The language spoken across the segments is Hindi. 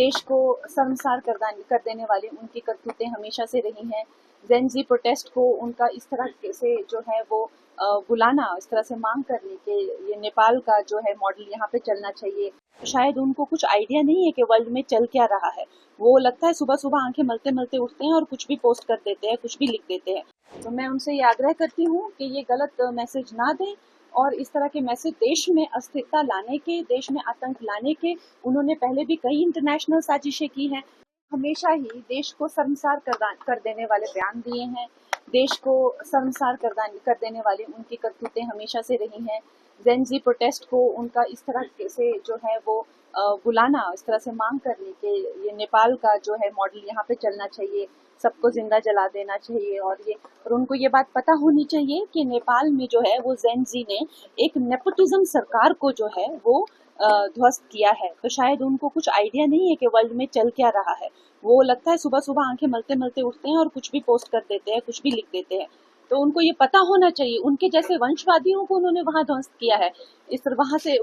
देश को शर्मसार कर देने वाली उनकी करतूतें हमेशा से रही हैं। जेन जी प्रोटेस्ट को उनका इस तरह से जो है वो बुलाना, इस तरह से मांग करने के ये नेपाल का जो है मॉडल यहाँ पे चलना चाहिए। तो शायद उनको कुछ आइडिया नहीं है कि वर्ल्ड में चल क्या रहा है। वो लगता है सुबह सुबह आंखें मलते मलते उठते हैं और कुछ भी पोस्ट कर देते हैं, कुछ भी लिख देते हैं। तो मैं उनसे ये आग्रह करती हूँ कि ये गलत मैसेज ना दें और इस तरह के मैसेज देश में अस्थिरता लाने के, देश में आतंक लाने के उन्होंने पहले भी कई इंटरनेशनल साजिशें की हैं। हमेशा ही देश को शर्मसार कर देने वाले बयान दिए हैं। देश को शर्मसार कर देने वाली उनकी करतूतें हमेशा से रही हैं। जेन जी प्रोटेस्ट को उनका इस तरह से जो है वो बुलाना, इस तरह से मांग करने के ये नेपाल का जो है मॉडल यहाँ पे चलना चाहिए। सबको जिंदा जला देना चाहिए और उनको ये बात पता होनी चाहिए कि नेपाल में जो है वो जेन जी ने एक नेपोटिज्म सरकार को जो है वो ध्वस्त किया है। तो शायद उनको कुछ आइडिया नहीं है कि वर्ल्ड में चल क्या रहा है। वो लगता है सुबह सुबह आंखें मलते मलते उठते हैं और कुछ भी पोस्ट कर देते हैं, कुछ भी लिख देते हैं। तो उनको ये पता होना चाहिए, उनके जैसे वंशवादियों को उन्होंने वहां ध्वस्त किया है। इस तरह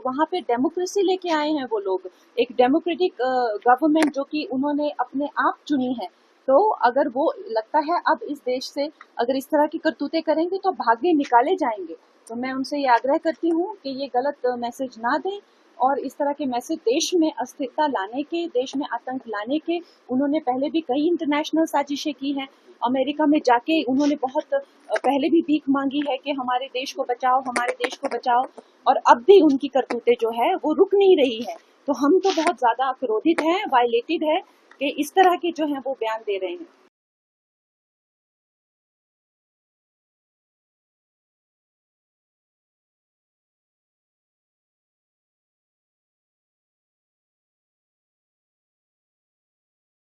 वहां पे डेमोक्रेसी लेके आए हैं वो लोग, एक डेमोक्रेटिक गवर्नमेंट जो कि उन्होंने अपने आप चुनी है। तो अगर वो लगता है अब इस देश से अगर इस तरह की करतूतें करेंगे तो भाग्य निकाले जाएंगे। तो मैं उनसे ये आग्रह करती हूँ कि ये गलत मैसेज ना दें और इस तरह के मैसेज देश में अस्थिरता लाने के, देश में आतंक लाने के उन्होंने पहले भी कई इंटरनेशनल साजिशें की हैं। अमेरिका में जाके उन्होंने बहुत पहले भी भीख मांगी है कि हमारे देश को बचाओ, हमारे देश को बचाओ, और अब भी उनकी करतूतें जो है वो रुक नहीं रही है। तो हम तो बहुत ज्यादा क्रोधित हैं, वायलेटेड है कि इस तरह के जो है वो बयान दे रहे हैं।